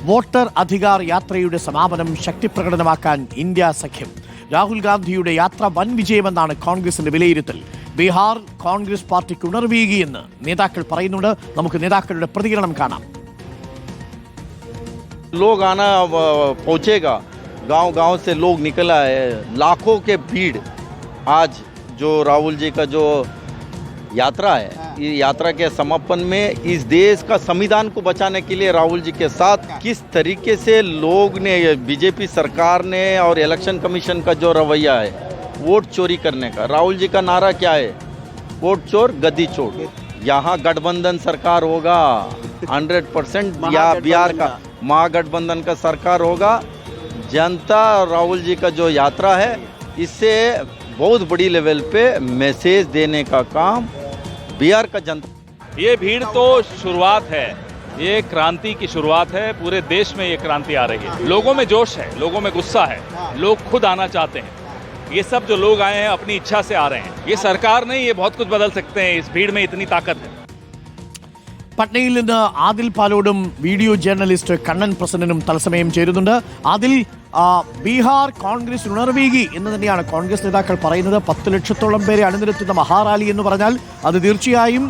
Voter Adhikar യാത്രയുടെ സമാപനം ശക്തിപ്രകടനമാക്കാൻ India സഖ്യം. രാഹുൽ ഗാന്ധിയുടെ യാത്ര വൻ വിജയമെന്നാണ് കോൺഗ്രസിന്റെ വിലയിരുത്തൽ. ബീഹാർ കോൺഗ്രസ് പാർട്ടിക്ക് ഉണർവീകിയെന്ന് നേതാക്കൾ പറയുന്നുണ്ട്. നമുക്ക് നേതാക്കളുടെ പ്രതികരണം കാണാം. लोग आना पहुंचेगा, गांव-गांव से लोग निकल आए, लाखों के भीड़. आज जो राहुल जी का जो यात्रा है, ये यात्रा के समापन में इस देश का संविधान को बचाने के लिए राहुल जी के साथ किस तरीके से लोग ने, बीजेपी सरकार ने और इलेक्शन कमीशन का जो रवैया है वोट चोरी करने का, राहुल जी का नारा क्या है, वोट चोर गद्दी चोर. यहाँ गठबंधन सरकार होगा 100%. या बिहार का महागठबंधन का सरकार होगा. जनता राहुल जी का जो यात्रा है इससे बहुत बड़ी लेवल पे मैसेज देने का काम बिहार का जनता. ये भीड़ तो शुरुआत है, ये क्रांति की शुरुआत है. पूरे देश में ये क्रांति आ रही है. लोगों में जोश है, लोगों में गुस्सा है, लोग खुद आना चाहते हैं. ये सब जो लोग आए हैं अपनी इच्छा से आ रहे हैं. ये सरकार नहीं, ये बहुत कुछ बदल सकते हैं. इस भीड़ में इतनी ताकत है. പട്നയിൽ നിന്ന് ആദിൽ പാലോടും വീഡിയോ ജേർണലിസ്റ്റ് കണ്ണൻ പ്രസന്നനും തത്സമയം ചേരുന്നുണ്ട്. ആദിൽ, ബീഹാർ കോൺഗ്രസ് ഉണർവീകി എന്ന് തന്നെയാണ് കോൺഗ്രസ് നേതാക്കൾ പറയുന്നത്. 10 ലക്ഷത്തോളം പേരെ അണിനിരത്തുന്ന മഹാറാലി എന്ന് പറഞ്ഞാൽ അത് തീർച്ചയായും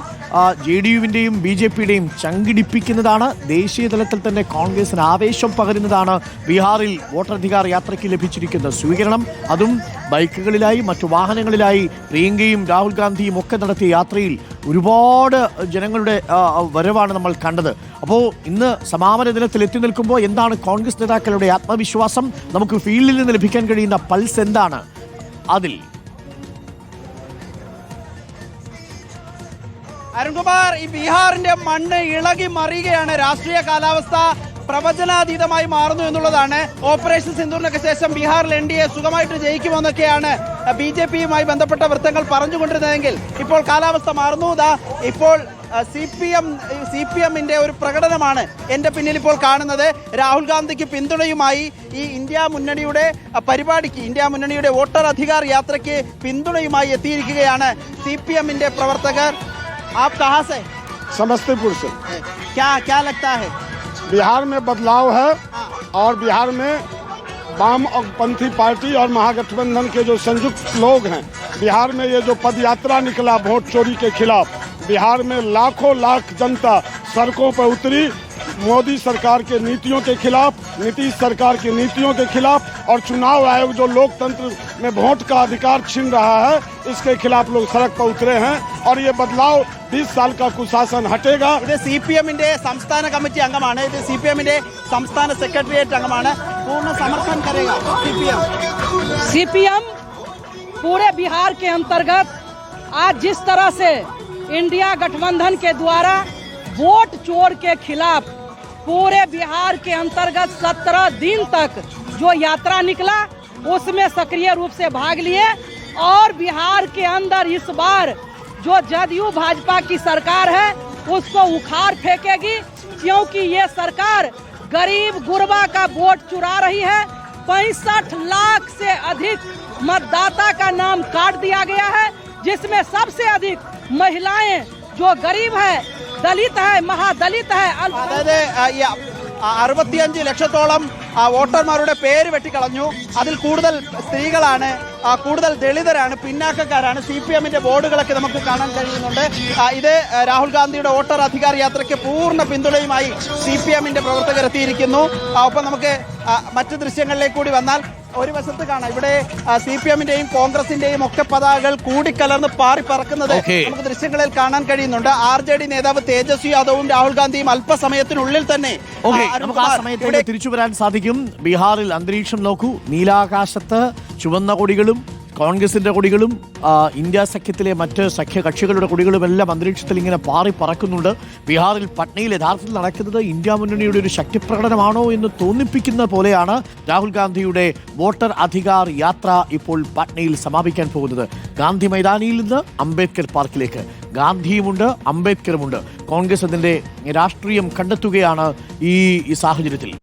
JDU-വിൻ്റെയും BJP-യുടെയും ചങ്കിടിപ്പിക്കുന്നതാണ്. ദേശീയ തലത്തിൽ തന്നെ കോൺഗ്രസിന് ആവേശം പകരുന്നതാണ് ബീഹാറിൽ വോട്ടധികാർ യാത്രയ്ക്ക് ലഭിച്ചിരിക്കുന്ന സ്വീകരണം. അതും ബൈക്കുകളിലായി മറ്റു വാഹനങ്ങളിലായി പ്രിയങ്കയും രാഹുൽ ഗാന്ധിയും ഒക്കെ നടത്തിയ യാത്രയിൽ ഒരുപാട് ജനങ്ങളുടെ വരവാണ് നമ്മൾ കണ്ടത്. അപ്പോൾ ഇന്ന് സമാപന ദിനത്തിൽ എത്തി നിൽക്കുമ്പോൾ എന്താണ് കോൺഗ്രസ് നേതാക്കളുടെ ആത്മവിശ്വാസം? നമുക്ക് ഫീൽഡിൽ നിന്ന് ലഭിക്കാൻ കഴിയുന്ന പൾസ് എന്താണ് അതിൽ? അരുൺകുമാർ, ഈ ബീഹാറിന്റെ മണ്ണ് ഇളകി മറിയുകയാണ്. രാഷ്ട്രീയ കാലാവസ്ഥ പ്രവചനാതീതമായി മാറുന്നു എന്നുള്ളതാണ്. ഓപ്പറേഷൻ സിന്ദൂറിനൊക്കെ ശേഷം ബീഹാറിൽ NDA സുഖമായിട്ട് ജയിക്കുമെന്നൊക്കെയാണ് BJP-യുമായി ബന്ധപ്പെട്ട വൃത്തങ്ങൾ പറഞ്ഞുകൊണ്ടിരുന്നതെങ്കിൽ ഇപ്പോൾ കാലാവസ്ഥ മാറുന്നു. ഇപ്പോൾ CPM-ന്റെ ഒരു പ്രകടനമാണ് എൻ്റെ പിന്നിൽ ഇപ്പോൾ കാണുന്നത്. രാഹുൽ ഗാന്ധിക്ക് പിന്തുണയുമായി ഈ ഇന്ത്യ മുന്നണിയുടെ പരിപാടിക്ക്, ഇന്ത്യ മുന്നണിയുടെ വോട്ടർ അധികാർ യാത്രയ്ക്ക് പിന്തുണയുമായി എത്തിയിരിക്കുകയാണ് CPM-ന്റെ പ്രവർത്തകർ. आप कहाँ से? समस्तीपुर से. क्या लगता है? बिहार में बदलाव है और बिहार में वाम और पंथी पार्टी और महागठबंधन के जो संयुक्त लोग हैं, बिहार में ये जो पदयात्रा निकला वोट चोरी के खिलाफ, बिहार में लाखों लाख जनता सड़कों पर उतरी मोदी सरकार के नीतियों के खिलाफ, नीतीश सरकार की नीतियों के खिलाफ, और चुनाव आयोग जो लोकतंत्र में वोट का अधिकार छीन रहा है इसके खिलाफ लोग सड़क पर उतरे हैं. और ये बदलाव 20 साल का कुशासन हटेगा. ഇത് CPM-ന്റെ സംസ്ഥാന കമ്മിറ്റി അംഗമാണ്. ഇത് CPM-ന്റെ സംസ്ഥാന സെക്രട്ടേറിയറ്റ് അംഗമാണ്. पूर्ण समर्थन करेगा CPM पूरे बिहार के अंतर्गत आज जिस तरह से इंडिया गठबंधन के द्वारा वोट चोर के खिलाफ पूरे बिहार के अंतर्गत 17 दिन तक जो यात्रा निकला उसमें सक्रिय रूप से भाग लिए. और बिहार के अंदर इस बार जो JDU भाजपा की सरकार है उसको उखाड़ फेंकेगी, क्योंकि ये सरकार गरीब गुरबा का वोट चुरा रही है. 65 लाख से अधिक मतदाता का नाम काट दिया गया है, जिसमें सबसे अधिक महिलाएं जो गरीब है, दलित है, महादलित है. 65 ലക്ഷത്തോളം വോട്ടർമാരുടെ പേര് വെട്ടിക്കളഞ്ഞു. അതിൽ കൂടുതൽ സ്ത്രീകളാണ്, കൂടുതൽ ദളിതരാണ്, പിന്നാക്കക്കാരാണ്. CPM-ന്റെ ബോർഡുകളൊക്കെ നമുക്ക് കാണാൻ കഴിയുന്നുണ്ട്. ഇത് രാഹുൽ ഗാന്ധിയുടെ വോട്ടർ അധികാർ യാത്രയ്ക്ക് പൂർണ്ണ പിന്തുണയുമായി CPM-ന്റെ പ്രവർത്തകർ എത്തിയിരിക്കുന്നു. ഒപ്പം നമുക്ക് മറ്റു ദൃശ്യങ്ങളിലേക്ക് കൂടി വന്നാൽ ഒരു വശത്ത് കാണാം, ഇവിടെ CPM-ന്റെയും കോൺഗ്രസിന്റെയും ഒക്കെ പതാകകൾ കൂടിക്കലർന്ന് പാറി പറക്കുന്നത് നമുക്ക് ദൃശ്യങ്ങളിൽ കാണാൻ കഴിയുന്നുണ്ട്. RJD നേതാവ് തേജസ്വി യാദവും രാഹുൽ ഗാന്ധിയും അല്പസമയത്തിനുള്ളിൽ തന്നെ നമുക്ക് ആ സമയത്തേക്ക് തിരിച്ചു വരാൻ സാധിക്കും. ബീഹാറിൽ അന്തരീക്ഷം നോക്കൂ. നീലാകാശത്ത് ചുവന്ന കൊടികളും കോൺഗ്രസിന്റെ കൊടികളും ഇന്ത്യ സഖ്യത്തിലെ മറ്റ് സഖ്യകക്ഷികളുടെ കൊടികളും എല്ലാം അന്തരീക്ഷത്തിൽ ഇങ്ങനെ പാറി പറക്കുന്നുണ്ട്. ബീഹാറിൽ പട്നയിൽ യഥാർത്ഥത്തിൽ നടക്കുന്നത് ഇന്ത്യ മുന്നണിയുടെ ഒരു ശക്തിപ്രകടനമാണോ എന്ന് തോന്നിപ്പിക്കുന്ന പോലെയാണ് രാഹുൽ ഗാന്ധിയുടെ വോട്ടർ അധികാർ യാത്ര ഇപ്പോൾ പട്നയിൽ സമാപിക്കാൻ പോകുന്നത്. ഗാന്ധി മൈതാനിയിൽ നിന്ന് അംബേദ്കർ പാർക്കിലേക്ക് ഗാന്ധിയുമുണ്ട്, അംബേദ്കറുമുണ്ട്. കോൺഗ്രസ് അതിന്റെ രാഷ്ട്രീയം കണ്ടെത്തുകയാണ് ഈ സാഹചര്യത്തിൽ.